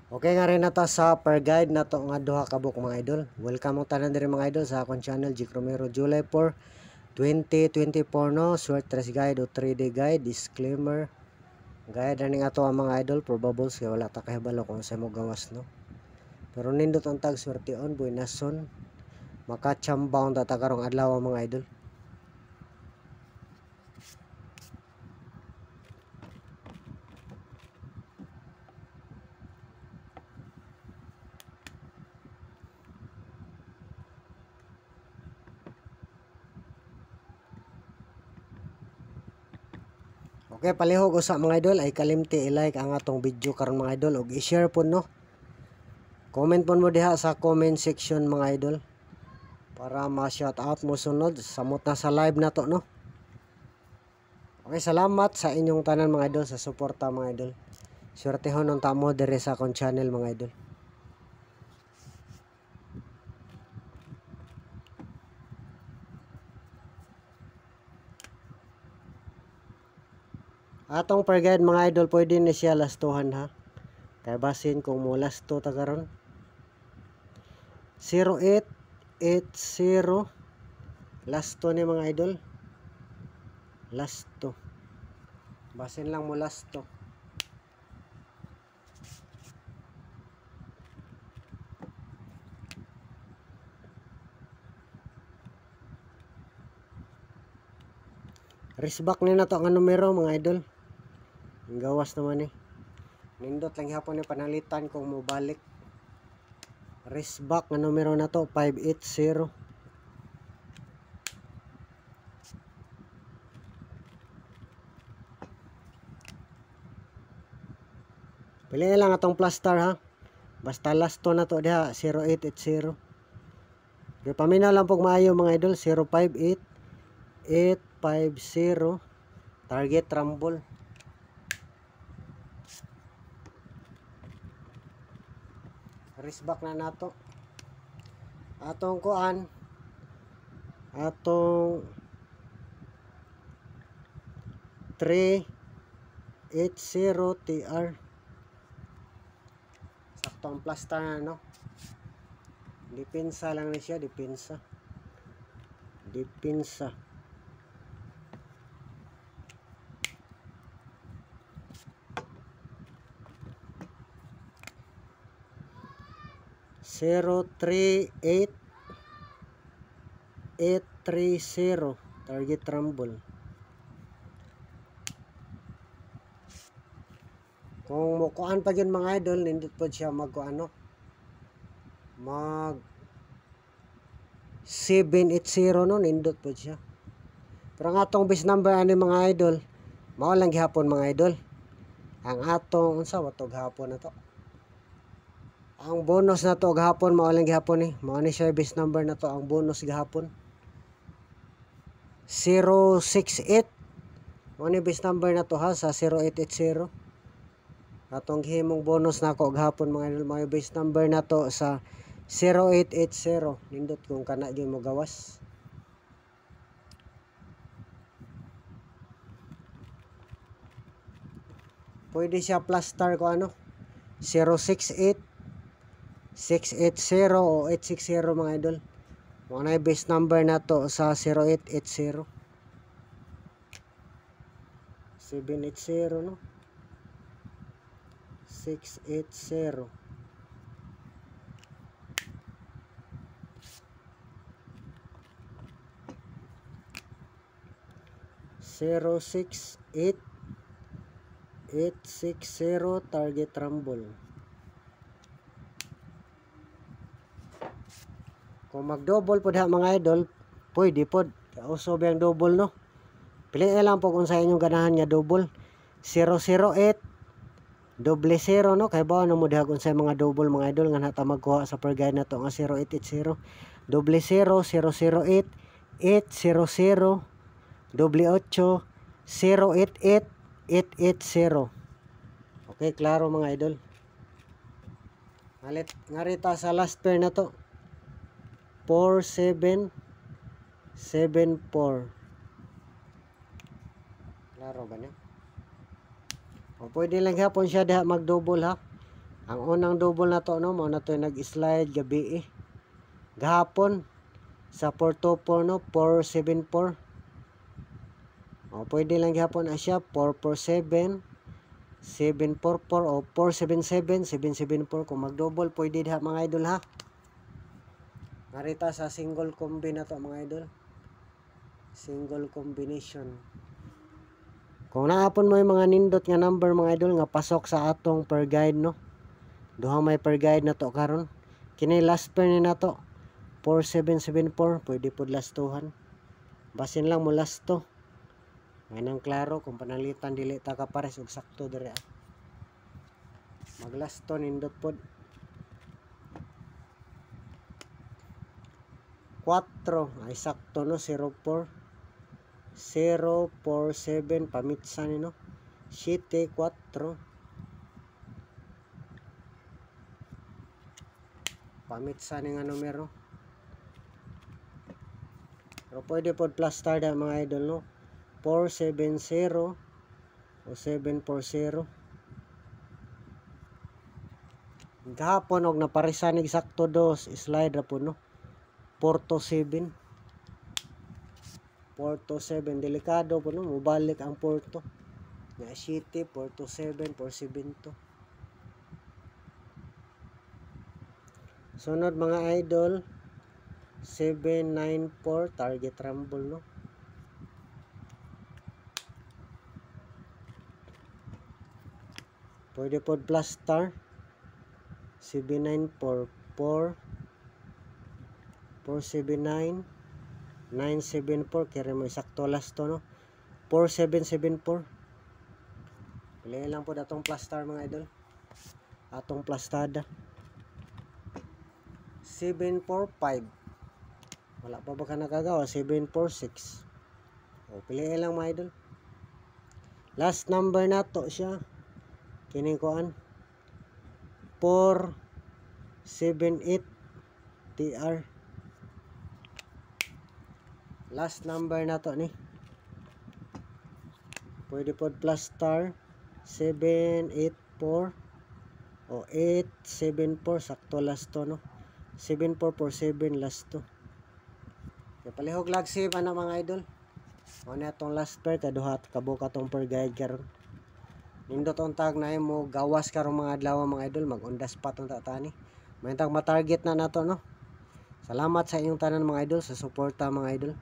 Okay nga rin na ta sa per guide na to nga duha ka book mga idol. Welcome mo tanan diri mga idol sa akong channel Jake Romero. July 4, 2024 no. Short trace guide o 3D guide, disclaimer. Guide ning ato ang mga idol, probables kay wala ta kahibalo kung sa mo gawas no. Pero nindot ang tag swerte on boy nason. Makachambaon ta karong adlaw mga idol. Okay, palihog usa mga idol ay kalimti i-like ang atong video karon mga idol ug i-share po no. Comment po mo diha sa comment section mga idol para ma-shout out mo sunod samot na sa live na to no. Okay, salamat sa inyong tanan mga idol sa suporta mga idol. Swertehon ang tamo dire sa akong channel mga idol. Atong per guide mga idol pwede ni siya lastuhan ha. Kay basin kung mo lasto ta karon. 0880 lasto ni mga idol. Lasto. Basin lang mo lasto. Risback ni na to ang numero mga idol. Ang gawas naman eh. Nindot lang hapon ni panalitan kung mo balik. Risback nga numero na to 580. Piliin lang atong plastar ha. Basta last to na to diha 0880. Kaya paminaw lang pog maayo mga idol 058 850 target rumble. Risback na nato. Atong kuan. Atong 380 TR. Sakto ang plastar na no. Dipinsa lang ni siya, dipinsa. Dipinsa. Zero 38 830 target rumble. Kung mukuan pa yun mga idol, nindot po siya magkuano mag 780 no, nindot po siya. Pero ang atong base number ani mga idol, mao lang gihapon mga idol. Ang atong unsa watog hapon na to. Ang bonus na to gahapon mao lang gihapon ni. Mao ni service number na to ang bonus gahapon. 068. Mao ni base number na to ha sa 0880. Atong gihimong bonus na ko gahapon mga idol, mao base number na to sa 0880. Nindot kung kana gyud mo gawas. Pwede siya plus star ko ano 068 680 o 860 mga idol. Mao na base number na to sa 0880. 780 no. 680. Zero 68 860 target rumble. Kung mag-double po mga idol, pwede po. Uso biyang double no. Piliin lang po kung sa inyong ganahan nga double. 008 double 0 no. Kaya ba mo diha kung sa mga double mga idol nga nata magkuha sa per guide na to nga 0880. Double 0 008 800 double 8 088 880. Okay, klaro mga idol. Ngarita sa last pair na to 4774. Klaro ba niya? O pwede lang hapon siya diha mag-double ha. Ang unang double na to no, mao na to nag-slide gabi gahapon sa 424 no, 474. O pwede lang gihapon na siya 447 744 o 477 774 kung mag-double pwede diha mga idol ha. Narita sa single combi na to mga idol. Single combination. Kung naapon mo yung mga nindot nga number mga idol nga pasok sa atong per guide no. Duha may per guide na to karon. Kini last pair ni nato 4774 pwede pod lastuhan. Basin lang mo lasto. May nang klaro kung panalitan dili ta ka pares og sakto dire. Maglasto nindot pod. 4 ay sakto no 04 047 pamitsa ni no 74 pamitsa ni nga numero. Pero pwede pod plus star da mga idol no 470 o 740. Gahapon og naparisan eksakto dos slide ra po no 427 delikado po no mubalik ang porto nga city 427 472. Sunod mga idol 794 target rumble no. Pwede pod plus star 7944 479 974 kaya mo sakto last to no 4774. Piliin lang po datong plus star mga idol. Atong plastada 745. Wala pa ba ka nakagawa 746. O piliin lang mga idol. Last number na to siya kining kuan 478 TR. Last number na to ni. Pwede pod plus star 784 o 874 sakto last to no. 7447 last to. Kaya palihog lag save ana mga idol. O na tong last pair kaduha kabuka tong per guide karon. Nindot on tag na mo gawas karong mga adlaw mga idol mag on the spot on tatani. May tag ma-target na nato no. Salamat sa inyong tanan mga idol sa suporta mga idol.